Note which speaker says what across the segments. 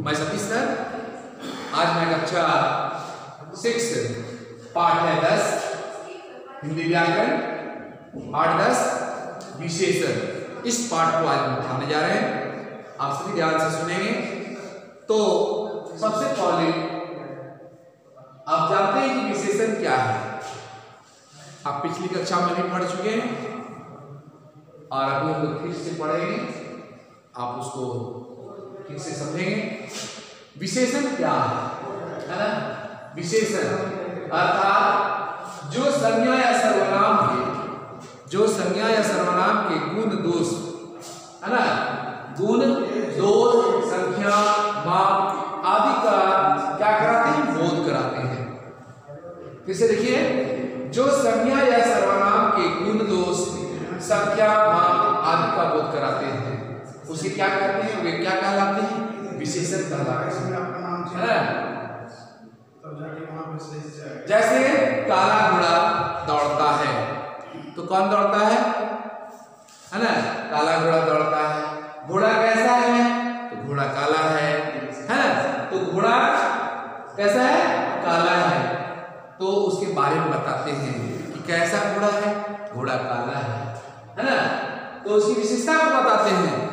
Speaker 1: मैं सतीश सर। आज मैं कक्षा 6 पाठ है 10 हिंदी व्याकरण, पाठ 10 विशेषण। इस पाठ को आज हम उठाने जा रहे हैं, आप सभी ध्यान से सुनेंगे। तो सबसे पहले आप जानते हैं कि विशेषण क्या है। आप पिछली कक्षा में भी पढ़ चुके हैं और अभी हम फिर से पढ़ेंगे, आप उसको ठीक से समझेंगे। विशेषण क्या है ना? विशेषण अर्थात जो संज्ञा या सर्वनाम के गुण दोष है ना, गुण दोष संख्या माप आदि का क्या कराते हैं? बोध कराते हैं। फिर से देखिए, जो संज्ञा या सर्वनाम के गुण दोष संख्या माप आदि का बोध कराते हैं उसे क्या कहते हैं? वे क्या कहलाते हैं? विशेषण कहलाते हैं। जैसे काला घोड़ा दौड़ता है, तो कौन दौड़ता है ना? काला घोड़ा दौड़ता है। घोड़ा कैसा है? तो घोड़ा काला है। तो घोड़ा कैसा है? काला है। तो उसके बारे में बताते हैं कि कैसा घोड़ा है? घोड़ा काला है ना? तो उसकी विशेषता को बताते हैं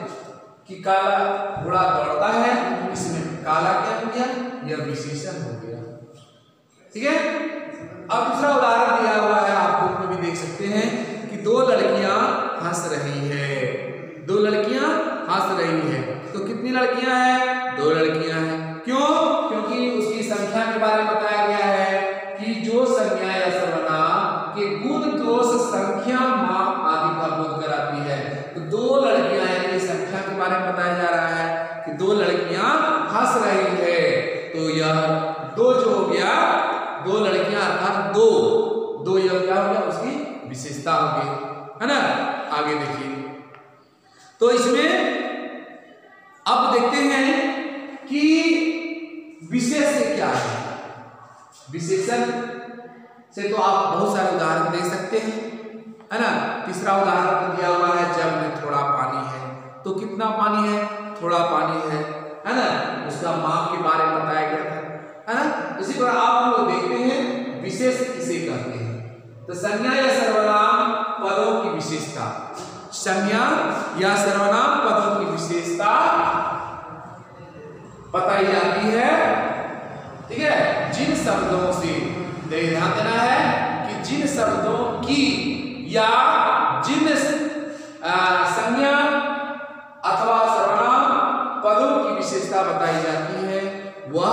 Speaker 1: कि काला घोड़ा दौड़ता है, इसमें काला क्या हो गया? यह विशेषण हो गया। ठीक है। अब दूसरा उदाहरण दिया हुआ है, आप बुक में भी देख सकते हैं कि दो लड़कियां हंस रही है। दो लड़कियां हंस रही है। तो कितनी लड़कियां हैं? दो लड़कियां हैं। क्यों? क्योंकि उसकी संख्या के बारे में बताया गया है कि जो संज्ञा या सर्वनाम के गुण दोष संख्या माप आदि का बोध कराती है। तो दो लड़कियां, यानी संख्या के बारे में बताया जा रहा है कि दो लड़कियां हंस रही है। तो यह दो जो हो गया, दो लड़कियां अर्थात दो यह क्या हो गया? उसकी विशेषता हो गई है ना। आगे देखिए, तो इसमें अब देखते हैं कि विशेषण क्या है। विशेषण से तो आप बहुत सारे उदाहरण दे सकते हैं, है ना। तीसरा उदाहरण दिया हुआ है, जग में थोड़ा पानी है। तो कितना पानी है? थोड़ा पानी है ना। उसका माप के बारे में बताया गया था, है ना। इसी तरह आप लोग देखते हैं विशेष किसे कहते हैं। तो संज्ञा या सर्वनाम पदों की विशेषता, संज्ञा या सर्वनाम पदों की विशेषता बताई जाती है। ठीक है। जिन शब्दों से ध्यान देना है कि जिन शब्दों की या जिन संज्ञा अथवा सर्वनाम पदों की विशेषता बताई जाती है वह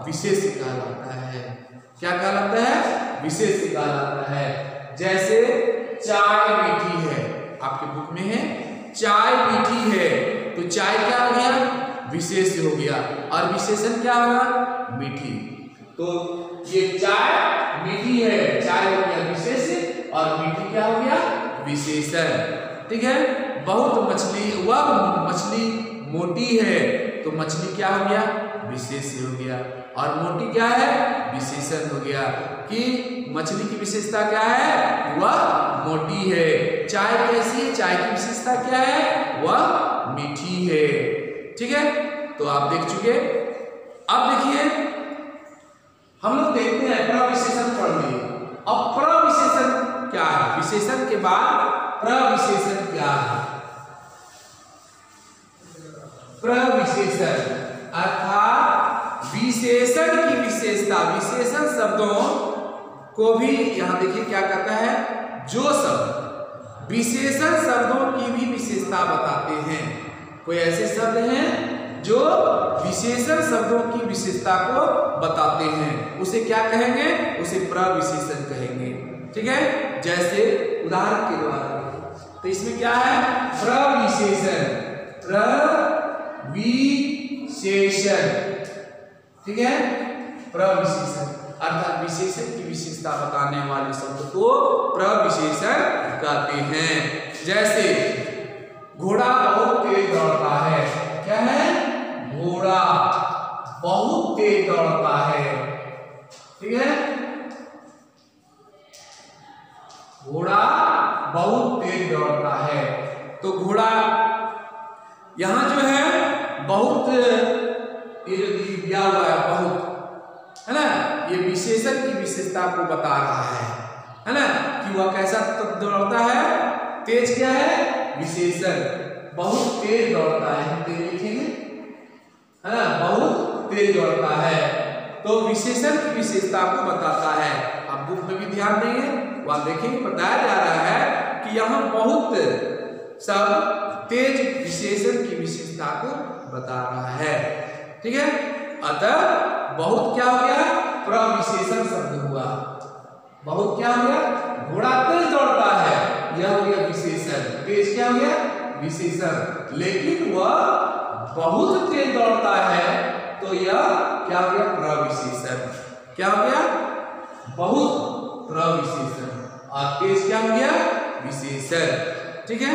Speaker 1: विशेष कहलाता है। क्या कहलाता है? विशेष कहलाता है। जैसे चाय मीठी है, आपके बुक में है चाय मीठी है। तो चाय क्या हो गया? विशेष हो गया। और विशेषण क्या होगा? मीठी। तो ये चाय मीठी है, चाय हो गया विशेष और मीठी क्या हो गया? विशेषण। ठीक है। बहुत मछली, वह मछली मोटी है। तो मछली क्या हो गया? विशेष हो गया। और मोटी क्या है? विशेषण हो गया कि मछली की विशेषता क्या है? वह मोटी है। चाय कैसी है? चाय की विशेषता क्या है? वह मीठी है। ठीक है। तो आप देख चुके। अब देखिए, हम लोग देखते हैं प्रविशेषण पढ़ लिए। अब प्रविशेषण क्या है? विशेषण के बाद प्रविशेषण क्या है? प्रविशेषण अर्थात विशेषण की विशेषता। विशेषण शब्दों को भी यहां देखिए क्या कहता है? जो शब्द विशेषण शब्दों की भी विशेषता बताते हैं। कोई ऐसे शब्द हैं जो विशेषण शब्दों की विशेषता को बताते हैं, उसे क्या कहेंगे? उसे प्रविशेषण कहेंगे। ठीक है। जैसे उदाहरण के द्वारा, तो इसमें क्या है? प्रविशेषण। ठीक है। प्रविशेषण अर्थात विशेषण की विशेषता बताने वाले शब्द को प्रविशेषण कहते हैं। जैसे घोड़ा बहुत तेज दौड़ता है। क्या है? घोड़ा बहुत तेज दौड़ता है। ठीक है। घोड़ा बहुत तेज दौड़ता है। तो घोड़ा यहां जो है बहुत ये दिया हुआ है बहुत, है ना, ये विशेषण की विशेषता को बता रहा है ना, कि वह कैसा दौड़ता है, तेज क्या है, विशेषण, बहुत तेज दौड़ता है, हम तेज लिखेंगे, है ना, बहुत तेज दौड़ता है, तो विशेषण की विशेषता को बताता है। आप बुक में भी ध्यान देंगे, वहां देखेंगे बताया जा रहा है कि यहाँ बहुत सब तेज विशेषण की विशेषता को बता रहा है, ठीक है। अतः बहुत क्या हो गया, प्रविशेषण शब्द हुआ, बहुत क्या हो गया, घोड़ा तेज दौड़ता है, यह हो गया विशेषण, तेज क्या हो गया, विशेषण, लेकिन वह बहुत तेज दौड़ता है तो यह क्या हो गया, प्रविशेषण, क्या हो गया, बहुत प्रविशेषण, और तेज क्या हो गया, विशेषण, ठीक है।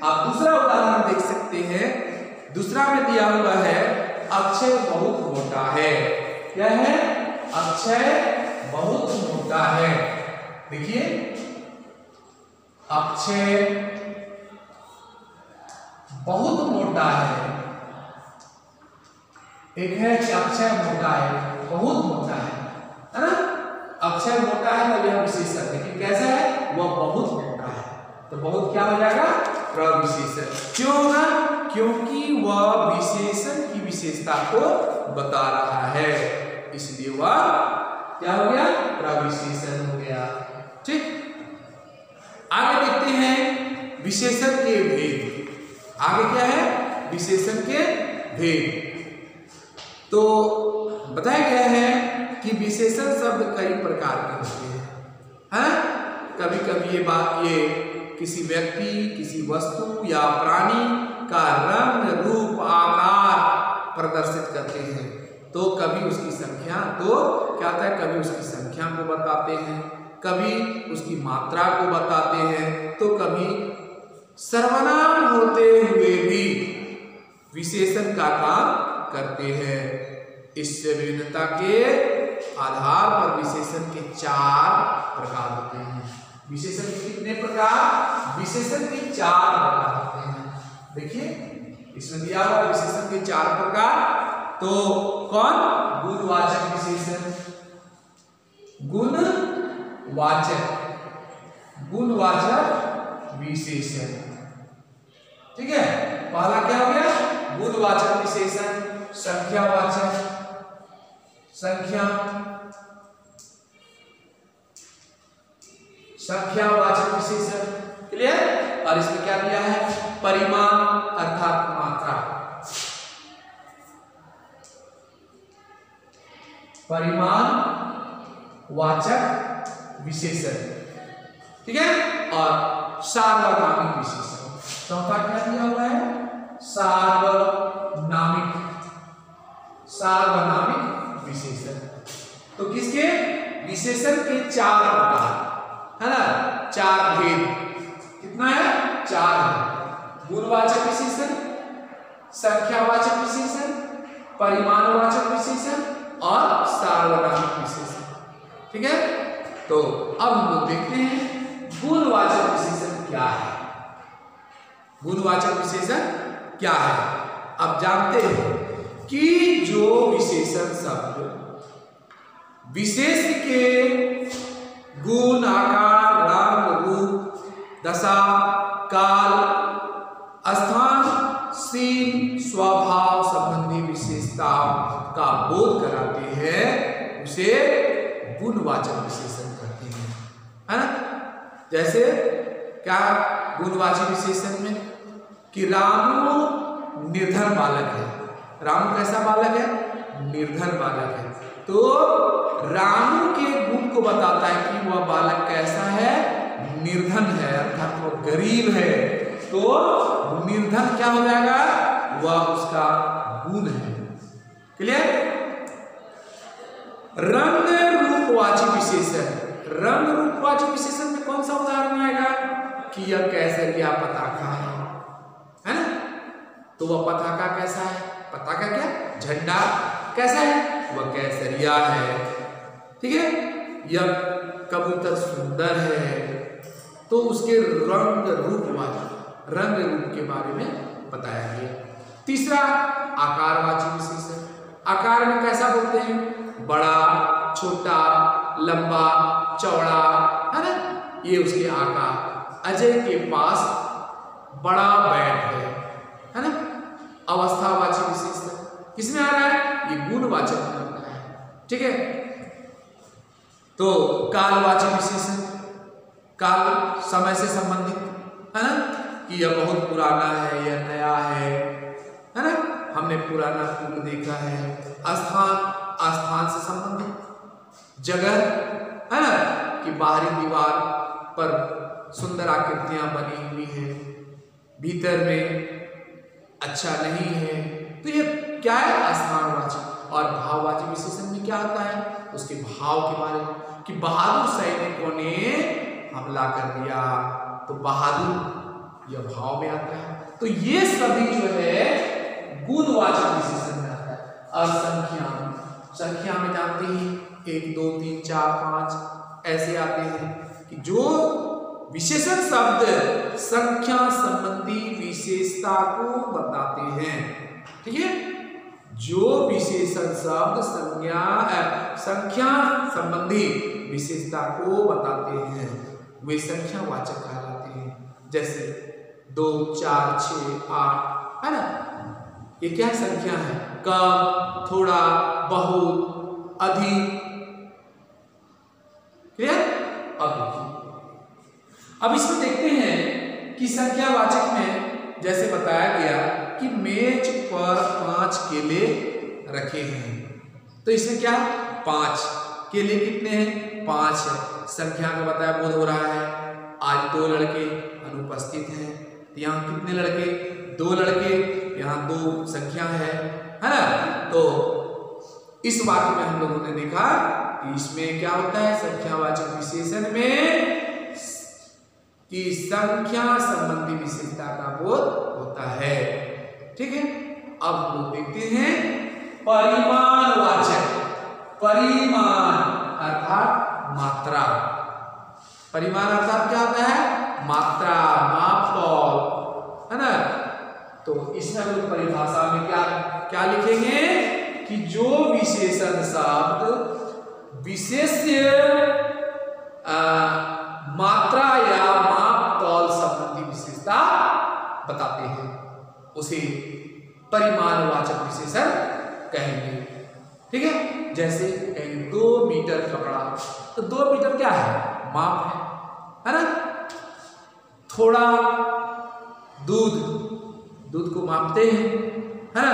Speaker 1: आप दूसरा उदाहरण देख सकते हैं, दूसरा में दिया हुआ है अक्षय बहुत मोटा है, क्या है, अक्षय बहुत मोटा है, देखिए अक्षय बहुत मोटा है, एक है कि अक्षय मोटा है, बहुत मोटा है ना, अक्षय मोटा है तो यह विशेषण, लेकिन कैसा है, वह बहुत मोटा है, तो बहुत क्या हो जाएगा, प्रविशेषण, क्यों ना, क्योंकि वह विशेषण की विशेषता को बता रहा है, इसलिए वह क्या हो गया, प्रविशेषण हो गया, ठीक। आगे देखते हैं विशेषण के भेद, आगे क्या है, विशेषण के भेद, तो बताया गया है कि विशेषण शब्द कई प्रकार के होते हैं, हैं? कभी कभी ये बात, ये किसी व्यक्ति, किसी वस्तु या प्राणी का रंग, रूप, आकार प्रदर्शित करते हैं, तो कभी उसकी संख्या, तो क्या होता है, कभी उसकी संख्या को बताते हैं, कभी उसकी मात्रा को बताते हैं, तो कभी सर्वनाम होते हुए भी विशेषण का काम करते हैं। इससे विभिन्नता के आधार पर विशेषण के 4 प्रकार होते हैं। विशेषण के कितने प्रकार, विशेषण के 4 प्रकार होते हैं, देखिए इसमें दिया हुआ विशेषण के 4 प्रकार, तो कौन, गुणवाचक विशेषण, गुणवाचक, गुणवाचक विशेषण, ठीक है। पहला क्या हो गया, गुणवाचक विशेषण, संख्यावाचक, संख्या, संख्यावाचक विशेषण, क्लियर। और इसमें क्या दिया है, परिमाण अर्थात मात्रा, परिमाण वाचक विशेषण, ठीक है। और सार्वनामिक विशेषण, चौथा क्या दिया हुआ है, सार्वनामिक, सार्वनामिक विशेषण। तो किसके, विशेषण के 4 प्रकार, है ना, 4 भेद, कितना है, 4 है, गुणवाचक विशेषण, संख्यावाचक विशेषण, परिमाणवाचक विशेषण और सार्वनामिक विशेषण, ठीक है। तो अब हम लोग देखते हैं गुणवाचक विशेषण क्या है, गुणवाचक विशेषण क्या है। अब जानते हैं कि जो विशेषण शब्द विशेष के गुण, आकार, रंग, रूप, दशा, काल, स्थान, सीन, स्वभाव संबंधी विशेषताओं का बोध कराते हैं, उसे गुणवाचक विशेषण कहते हैं, है ना। जैसे क्या गुणवाचक विशेषण में कि रामू निर्धन बालक है, रामू कैसा बालक है, निर्धन बालक है, तो रामू के गुण को बताता है कि वह बालक कैसा है, निर्धन है, अर्थात वो गरीब है, तो निर्धन क्या हो जाएगा, वह उसका गुण है, क्लियर। रंग रूपवाची विशेषण, रंग रूपवाची विशेषण में कौन सा उदाहरण आएगा कि यह केसरिया पताका है ना, तो वह पताका कैसा है, पताका क्या, झंडा कैसा है, वह केसरिया है, ठीक है। यह कबूतर सुंदर है, तो उसके रंग रूपवाची, रंग रूप के बारे में बताया गया। तीसरा आकारवाची विशेषण, आकार में कैसा बोलते हैं? बड़ा, छोटा, लंबा, चौड़ा, है ना, ये उसके आकार। अजय के पास बड़ा बैट है ना, अवस्थावाची विशेषण किसमें आ रहा है? ये गुणवाचक में आ रहा है। ठीक है, तो कालवाची विशेषण, काल समय से संबंधित, है ना, कि यह बहुत पुराना है, यह नया है ना, हमने पुराना पुल देखा है। स्थान, स्थान से संबंधित, जगह, है ना, कि बाहरी दीवार पर सुंदर आकृतियां बनी हुई है, भीतर में अच्छा नहीं है, तो ये क्या है? स्थानवाची। और भाववाची विशेषण में क्या आता है? उसके भाव के बारे में, कि बहादुर सैनिकों ने हमला कर दिया, तो बहादुर यह भाव में आता है। तो ये सभी जो है गुणवाचक विशेषण में आता है। और संख्या में जानते हैं 1 2 3 4 5 ऐसे आते हैं, कि जो विशेषण शब्द संख्या संबंधी विशेषता को बताते हैं। ठीक है, जो विशेषण शब्द संख्या संबंधी विशेषता को बताते हैं वे संख्यावाचक कहलाते हैं। जैसे 2 4 6 8, है ना, ये क्या संख्या है? कम, थोड़ा, बहुत, अधिक। क्लियर? अब इसमें देखते हैं कि संख्यावाचक में जैसे बताया गया कि मेज पर 5 केले रखे हैं, तो इसमें क्या? 5 केले कितने हैं? 5 है। संख्या का बताया बोध हो रहा है। आज 2 लड़के अनुपस्थित हैं, तो यहाँ कितने लड़के? 2 लड़के, यहाँ 2 संख्या है ना। तो इस वाक्य में हम लोगों ने देखा कि इसमें क्या होता है? संख्यावाचक विशेषण में कि संख्या संबंधी विशेषता का बोध होता है। ठीक है, अब हम लोग देखते हैं परिमाणवाचक। परिमाण अर्थात मात्रा। परिमाण अर्थात क्या होता है? मात्रा, मापतौल, है ना। तो इसमें हम लोग परिभाषा में क्या लिखेंगे? कि जो विशेषण शब्द विशेष्य मात्रा या मापतौल संबंधी विशेषता बताते हैं उसे परिमाणवाचक विशेषण कहेंगे। ठीक है, जैसे कहेंगे 2 मीटर कपड़ा, तो 2 मीटर क्या है? माप है ना। थोड़ा दूध को मापते हैं, है ना,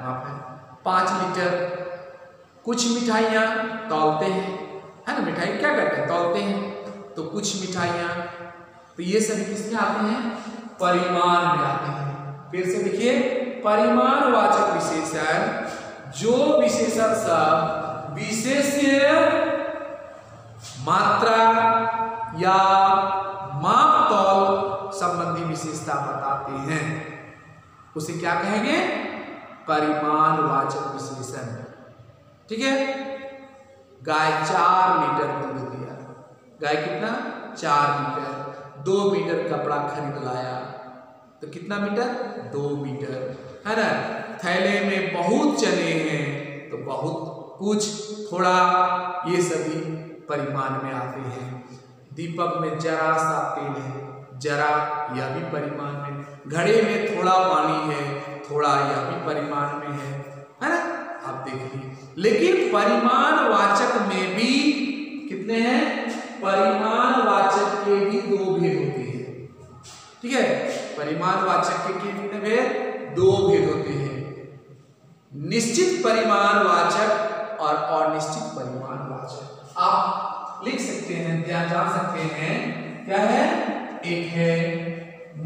Speaker 1: माप है। 5 लीटर, कुछ मिठाइयाँ तौलते हैं, है ना, मिठाई क्या करते हैं? तौलते हैं। तो कुछ मिठाइयाँ, तो ये सभी किसमें आते हैं? परिमाण में आते हैं। फिर से देखिए, परिमाणवाचक विशेषण जो विशेषण शब्द विशेष्य मात्रा या मापतौल संबंधी विशेषता बताते हैं उसे क्या कहेंगे? परिमाणवाचक विशेषण। ठीक है, गाय 4 लीटर दूध दिया। गाय कितना? 4 मीटर। 2 मीटर कपड़ा खरीद लाया, तो कितना मीटर? 2 मीटर, है ना। थैले में बहुत चने हैं, तो बहुत, कुछ, थोड़ा, ये सभी परिमाण में आते हैं। दीपक में जरा सा तेल है, जरा, यह भी परिमाण में। घड़े में थोड़ा पानी है, थोड़ा, यह भी परिमाण में है ना। आप देखिए, लेकिन परिमाणवाचक में भी कितने हैं? परिमाणवाचक के भी 2 भेद होते हैं। ठीक है, परिमाणवाचक के कितने भेद? 2 भेद होते हैं, निश्चित परिमाणवाचक और अनिश्चित परिमाणवाचक। आप लिख सकते हैं, ध्यान जान सकते हैं, क्या है? एक है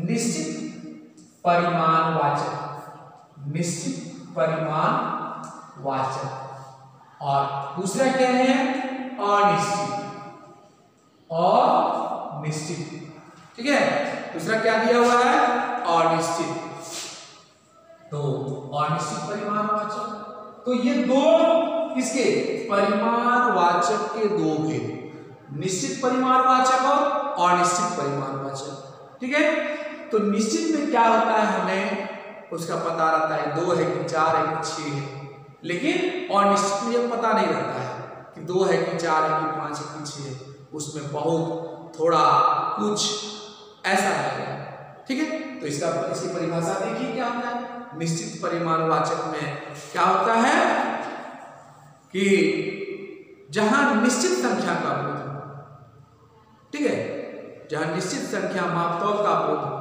Speaker 1: निश्चित परिमाणवाचक, निश्चित परिमाणवाचक, और दूसरा क्या है? अनिश्चित, और निश्चित। ठीक है, दूसरा क्या दिया हुआ है? अनिश्चित। तो अनिश्चित परिमाणवाचक, तो ये 2 किसके? परिमाणवाचक के 2 भेद, निश्चित परिमाणवाचक और अनिश्चित परिमाणवाचक। ठीक है, तो निश्चित में क्या होता है? हमें उसका पता रहता है 2 है कि 4 है कि 6 है, लेकिन अनिश्चित में यह पता नहीं रहता है कि 2 है कि 4 है कि 5 है कि 6 है, उसमें बहुत थोड़ा कुछ ऐसा है। ठीक है, तो इसकी परिभाषा देखिए क्या होता है। निश्चित परिमाणवाचक में क्या होता है कि जहां निश्चित संख्या का बोध हो, ठीक है, जहां निश्चित संख्या मापतौल का बोध हो,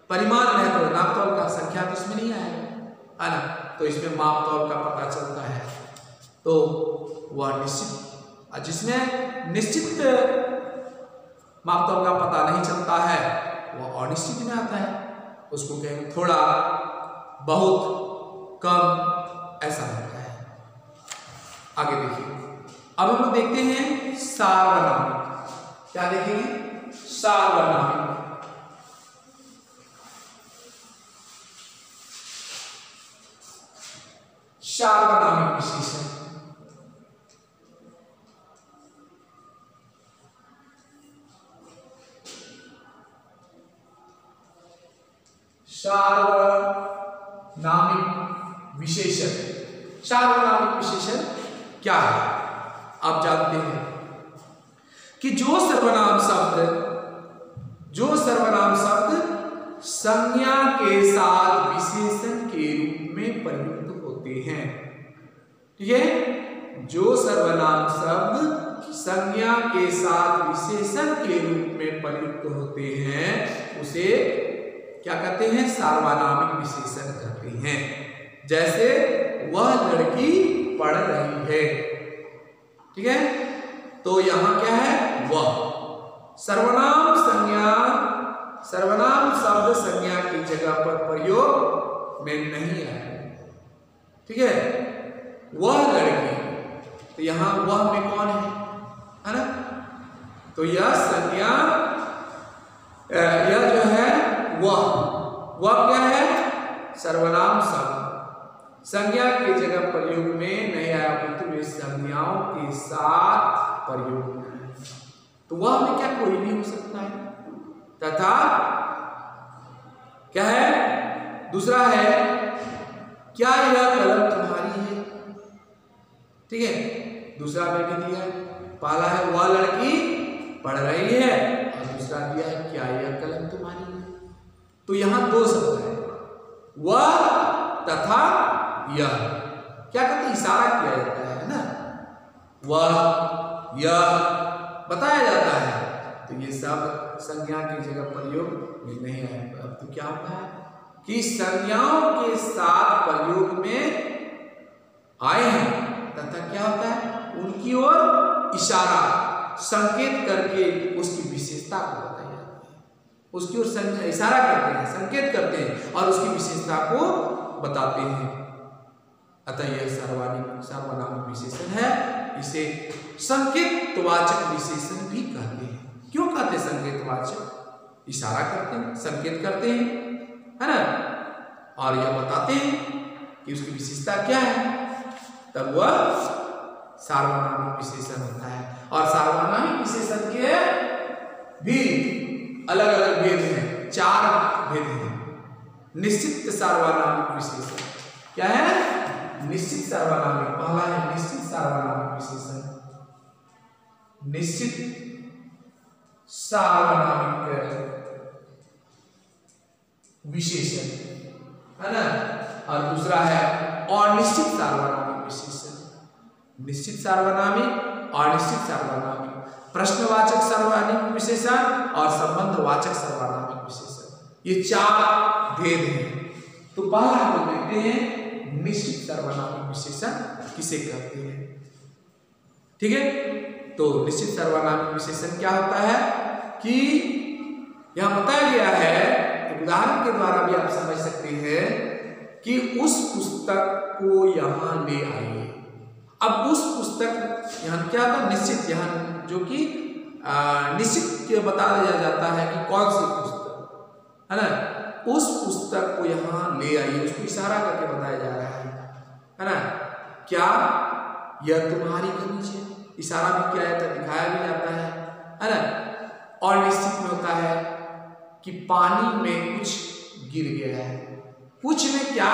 Speaker 1: परिमाण है तो नापतौल का संख्या तो इसमें नहीं आएगा, है ना, तो इसमें मापतौल का पता चलता है, तो वह निश्चित। जिसमें निश्चित मापतौल का पता नहीं चलता है वह अनिश्चित में आता है, उसको कहेंगे थोड़ा बहुत कम ऐसा होता है। आगे देखिए, अब हम लोग देखते हैं सार्वनामिक। क्या देखेंगे? सार्वनामिक। सार्वनामिक विशेषण। सार्वनामिक विशेषण। सार्वनामिक विशेषण क्या है? आप जानते हैं कि जो सर्वनाम शब्द संज्ञा के साथ विशेषण के रूप में प्रयुक्त होते हैं, ठीक है, जो सर्वनाम शब्द संज्ञा के साथ विशेषण के रूप में प्रयुक्त होते हैं उसे क्या कहते हैं? सार्वनामिक विशेषण कहते हैं। जैसे वह लड़की पढ़ रही है, ठीक है, तो यहां क्या है? वह सर्वनाम शब्द संज्ञा की जगह पर प्रयोग में नहीं आए, ठीक है, वह लड़की, तो यहां वह में कौन है ना, तो यह संज्ञा, यह जो है वह क्या है? सर्वनाम शब्द संज्ञा की जगह प्रयोग में नहीं आया, परंतु वे संज्ञाओं के साथ प्रयोग में है, तो वह में क्या कोई भी हो सकता है। तथा क्या है? दूसरा है, क्या यह कलम तुम्हारी है, ठीक है, दूसरा में भी दिया है। पहला है वह लड़की पढ़ रही है और दूसरा दिया है क्या यह कलम तुम्हारी है। तो यहां 2 शब्द है, वह तथा यह। क्या कहते हैं? इशारा किया जाता है ना, वह यह बताया जाता है, तो ये सब संज्ञा की जगह प्रयोग में नहीं आए। अब तो क्या होता है कि संज्ञाओं के साथ प्रयोग में आए हैं तथा क्या होता है? उनकी ओर इशारा, संकेत करके उसकी विशेषता को बताई जाती है, उसकी ओर इशारा करते हैं, संकेत करते हैं और उसकी विशेषता को बताते हैं। अतः यह सार्वनामिक विशेषण है। इसे संकेतवाचक विशेषण भी कहते हैं। क्यों कहते हैं संकेतवाचक? इशारा करते हैं, संकेत करते हैं, है ना, और यह बताते हैं कि उसकी विशेषता क्या है, तब वह सार्वनामिक विशेषण होता है। और सार्वनामिक विशेषण के भी अलग अलग भेद हैं, 4 भेद हैं। निश्चित सार्वनामिक विशेषण क्या है? निश्चित सार्वनामिक। पहला है निश्चित सार्वनामिक विशेषण, निश्चित सार्वनामिक विशेषण, है ना, और दूसरा है अनिश्चित सार्वनामिक विशेषण। निश्चित सार्वनामिक, अनिश्चित सार्वनामिक, प्रश्नवाचक सार्वनामिक विशेषण और संबंधवाचक सार्वनामिक विशेषण, ये 4 भेद हैं। तो पहला हम लोग देखते हैं निश्चित सार्वनामिक विशेषण किसे कहते हैं, ठीक है। तो निश्चित सार्वनामिक विशेषण क्या होता है कि यहां बताया गया है, उदाहरण के द्वारा भी आप समझ सकते हैं कि उस पुस्तक को यहां ले आइए। अब उस पुस्तक, यहां क्या था? निश्चित, यहां जो कि निश्चित बता दिया जाता है कि कौन सी पुस्तक, है ना, उस पुस्तक को यहां ले आइए, उसको इशारा करके बताया जा रहा है ना। क्या यह तुम्हारी कमीज है? इशारा भी किया जाता है, दिखाया भी जाता है ना। और निश्चित में होता है कि पानी में कुछ गिर गया है, कुछ में क्या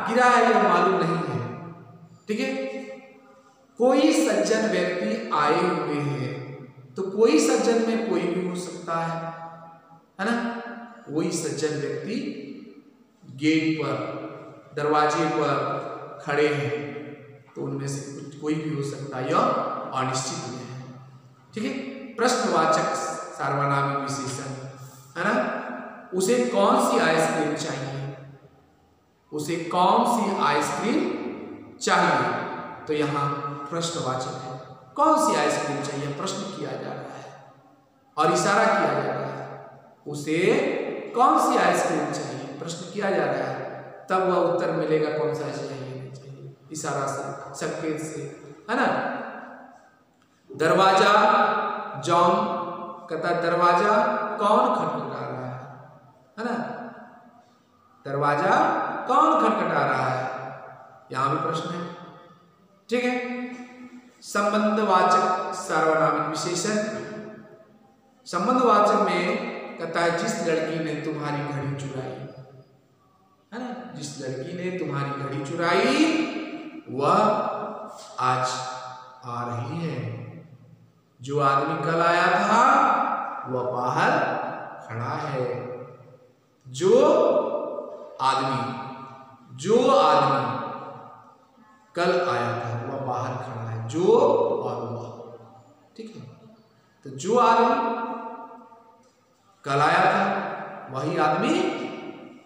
Speaker 1: गिरा है यह मालूम नहीं है, ठीक है। कोई सज्जन व्यक्ति आए हुए हैं, तो कोई सज्जन में कोई भी हो सकता है ना। कोई सज्जन व्यक्ति गेट पर, दरवाजे पर खड़े हैं, तो उनमें से कोई भी हो सकता है, यह अनिश्चित में है, ठीक है। प्रश्नवाचक सार्वनामिक विशेषण है ना। उसे कौन सी आइसक्रीम चाहिए, उसे कौन सी आइसक्रीम चाहिए, तो यहाँ प्रश्नवाचक है। कौन सी आइसक्रीम चाहिए प्रश्न किया जा रहा है और इशारा किया जा रहा है। उसे कौन सी आइसक्रीम चाहिए प्रश्न किया जा रहा है, तब वह उत्तर मिलेगा कौन सा चाहिए नहीं चाहिए, इशारा से, संकेत से, है ना। दरवाजा, जॉन कहता दरवाजा कौन खटखटा रहा है ना। दरवाजा कौन खटखटा रहा है, यहां भी प्रश्न है, ठीक है। संबंधवाचक सार्वनामिक विशेषण, संबंधवाचक में कहता है जिस लड़की ने तुम्हारी घड़ी चुराई, है ना। जिस लड़की ने तुम्हारी घड़ी चुराई वह आज आ रही है। जो आदमी कल आया था वह बाहर खड़ा है। जो आदमी कल आया था वह बाहर खड़ा है। जो और वह, ठीक है। तो जो आदमी कल आया था वही आदमी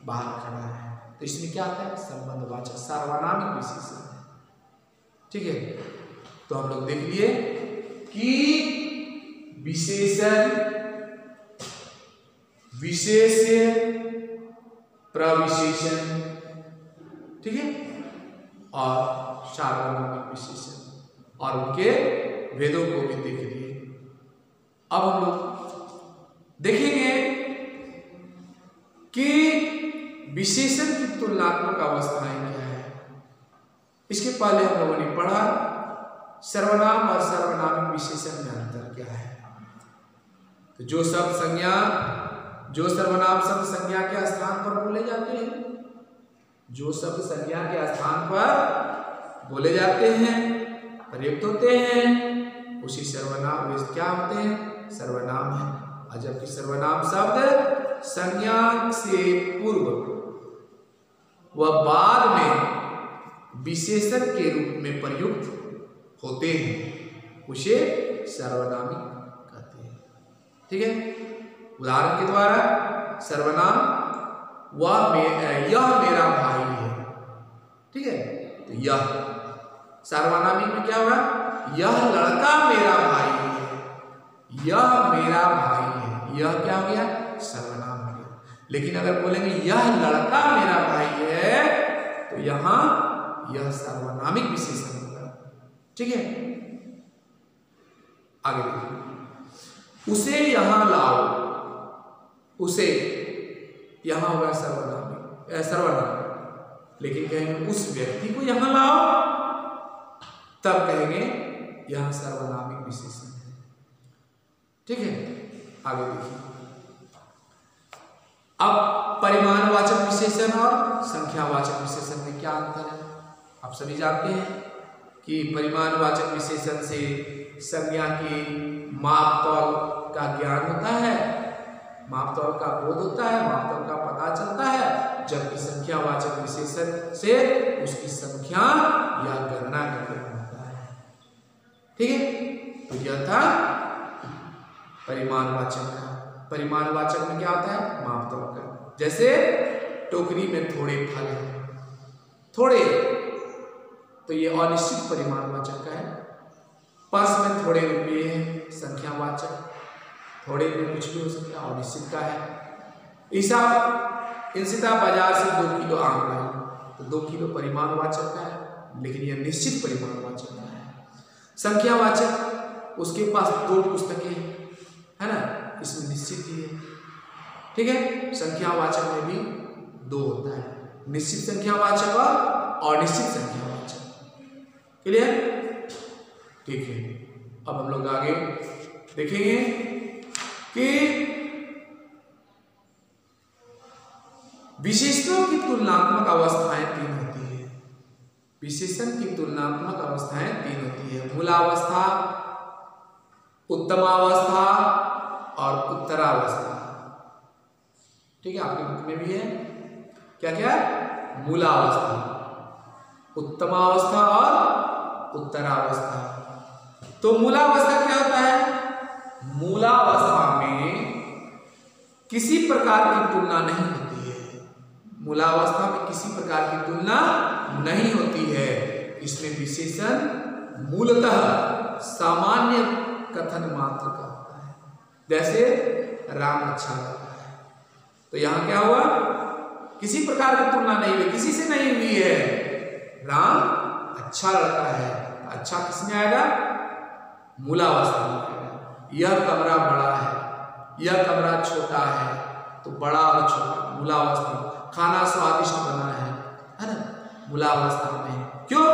Speaker 1: बाहर खड़ा है, तो इसमें क्या आता है, संबंधवाचक सार्वनामिक विशेषण है, ठीक है। तो हम लोग देख लिए कि विशेषण, विशेष्य, प्रविशेषण, ठीक है, और सार्वनामिक विशेषण, और उनके भेदों को भी देख लिए। अब हम लोग देखेंगे कि विशेषण की तुलनात्मक अवस्थाएं क्या है। इसके पहले हम लोगों ने पढ़ा सर्वनाम और सर्वनामिक विशेषण में अंतर क्या है। तो जो शब्द संज्ञा, जो सर्वनाम शब्द संज्ञा के स्थान पर बोले जाते हैं, जो शब्द संज्ञा के स्थान पर बोले जाते हैं, प्रयुक्त होते हैं, उसी सर्वनाम वे क्या होते हैं, सर्वनाम है। और जबकि सर्वनाम शब्द संज्ञा से पूर्व व बाद में विशेषण के रूप में प्रयुक्त होते हैं, उसे सर्वनामिक कहते हैं, ठीक है। उदाहरण के द्वारा सर्वनाम यह मेरा भाई है, ठीक है। तो यह सर्वनामिक में क्या हुआ, यह लड़का मेरा भाई है, यह मेरा भाई है, यह क्या हो गया, सर्वनाम हो गया। लेकिन अगर बोलेंगे यह लड़का मेरा भाई है, तो यहां यह सर्वनामिक विशेषण होगा, ठीक है। आगे देखिए, उसे यहां लाओ, उसे यहां होगा सर्वनाम, लेकिन कहेंगे उस व्यक्ति को यहां लाओ, तब कहेंगे यह सर्वनामिक विशेषण है, ठीक है। आगे देखिए, अब परिमाणवाचक विशेषण और संख्यावाचक विशेषण में क्या अंतर है। आप सभी जानते हैं कि परिमाणवाचक विशेषण से संज्ञा की मापतौल का ज्ञान होता है, मापतौल का बोध होता है, मापतौल का पता चलता है, जबकि संख्यावाचक विशेषण से उसकी संख्या या गणना का ज्ञान होता है, ठीक है। तो यह था परिमाणवाचक का। परिमाणवाचक में क्या होता है, मापतौल का। जैसे टोकरी में थोड़े फल हैं, थोड़े, तो ये अनिश्चित परिमाणवाचक का है। पर्स में थोड़े रुपये हैं, संख्यावाचक। थोड़े में कुछ भी हो सकता है, अनिश्चित का है। इंसिता बाजार से 2 किलो आम लाई, तो 2 किलो परिमाणवाचक का है, लेकिन यह निश्चित परिमाणवाचक का है। संख्यावाचक, उसके पास 2 पुस्तकें है ना, इसमें निश्चित ही है, ठीक है। संख्यावाचक में भी 2 होता है, निश्चित संख्यावाचक और अनिश्चित संख्यावाचक। क्लियर, ठीक है। अब हम लोग आगे देखेंगे कि विशेषणों की तुलनात्मक अवस्थाएं 3 होती है। विशेषण की तुलनात्मक अवस्थाएं 3 होती है, मूलावस्था, उत्तमावस्था और उत्तरावस्था। ठीक है, आपके बुक में भी है। क्या क्या? मूलावस्था, उत्तमावस्था और उत्तरावस्था। तो मूलावस्था क्या होता है? मूलावस्था में किसी प्रकार की तुलना नहीं होती है। मूलावस्था में किसी प्रकार की तुलना नहीं होती है। इसमें विशेषण मूलतः सामान्य कथन मात्र का होता है, जैसे राम अच्छा लगता है। तो यहां क्या हुआ? किसी प्रकार की तुलना नहीं हुई, किसी से नहीं हुई है। राम अच्छा लड़का है। अच्छा किसमें आएगा? मूलावस्था में आएगा। यह कमरा बड़ा है, यह कमरा छोटा है, तो बड़ा और छोटा मूलावस्था। खाना स्वादिष्ट बना है ना, मूलावस्था में। क्यों?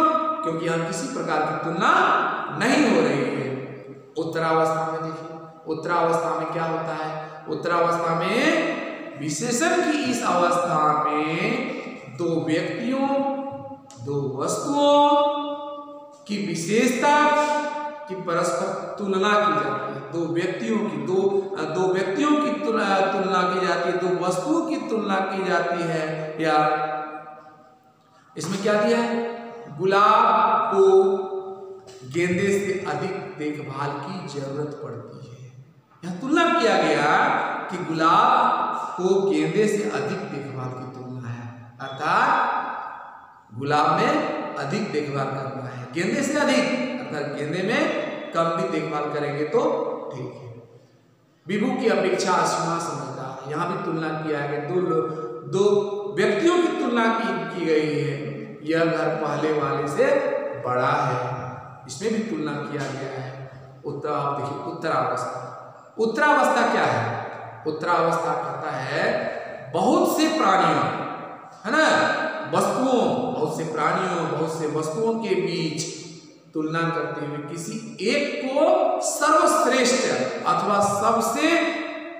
Speaker 1: क्योंकि यहाँ किसी प्रकार की तुलना नहीं हो रही है। उत्तरावस्था में देखिए, उत्तरावस्था में क्या होता है? उत्तरावस्था में विशेषण की इस अवस्था में दो व्यक्तियों, दो वस्तुओं की विशेषता की परस्पर तुलना की जाती है। दो व्यक्तियों की तुलना की जाती है, दो वस्तुओं की तुलना की जाती है। या इसमें क्या दिया है? गुलाब को गेंदे से अधिक देखभाल की जरूरत पड़ती है। यहां तुलना किया गया कि गुलाब को गेंदे से अधिक देखभाल की तुलना है, अर्थात गुलाब में अधिक देखभाल करना है, गेंदे से अधिक, अर्थात गेंदे में कम भी देखभाल करेंगे तो ठीक है। विभू की अपेक्षा असीमा समझदार। यहां भी तुलना किया गया, दो व्यक्तियों की तुलना की गई है। यह घर पहले वाले से बड़ा है, इसमें भी तुलना किया गया है। देखिए उत्तरावस्था। उत्तरावस्था क्या है? उत्तरावस्था कहता है बहुत से प्राणियों, है ना, वस्तुओं, बहुत से प्राणियों, बहुत से वस्तुओं के बीच तुलना करते हुए किसी एक को सर्वश्रेष्ठ अथवा सबसे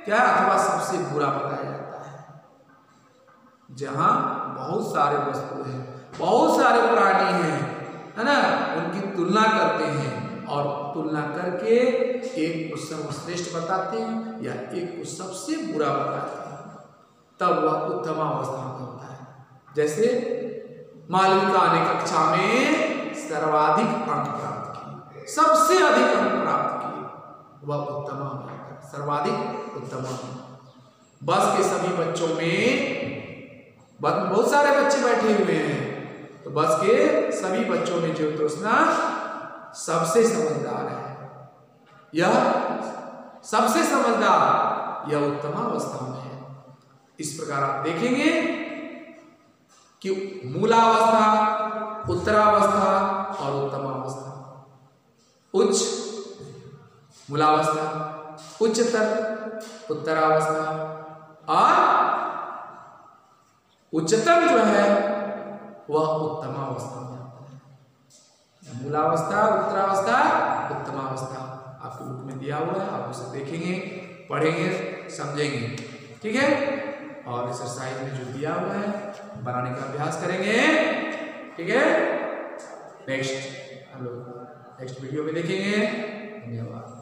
Speaker 1: सबसे बुरा बताया जाता है। जहां बहुत सारे वस्तु हैं, बहुत सारे प्राणी हैं, है ना, उनकी तुलना करते हैं और तुलना करके एक को सर्वश्रेष्ठ बताते हैं या एक को सबसे बुरा बताते हैं, तब वह उत्तमावस्था में होता है। जैसे मालविका ने कक्षा में सर्वाधिक अंक प्राप्त किए, सबसे अधिक अंक प्राप्त किए, वह उत्तमा में, सर्वाधिक उत्तमा। बस के सभी बच्चों में, बहुत सारे बच्चे बैठे हुए हैं, तो बस के सभी बच्चों में जो तृष्णा सबसे समझदार है, यह सबसे समझदार, यह उत्तमावस्था में है। इस प्रकार आप देखेंगे कि मूलावस्था, उत्तरावस्था और उत्तमावस्था। उच्च मूलावस्था, उच्चतर उत्तरावस्था और उच्चतम जो है वह उत्तमावस्था में आता है। मूलावस्था, उत्तरावस्था, उत्तमावस्था आपके बुक में दिया हुआ है, आप उसे देखेंगे, पढ़ेंगे, समझेंगे। ठीक है, और एक्सरसाइज में जो दिया हुआ है बनाने का अभ्यास करेंगे। ठीक है, नेक्स्ट हम लोग नेक्स्ट वीडियो में देखेंगे। धन्यवाद।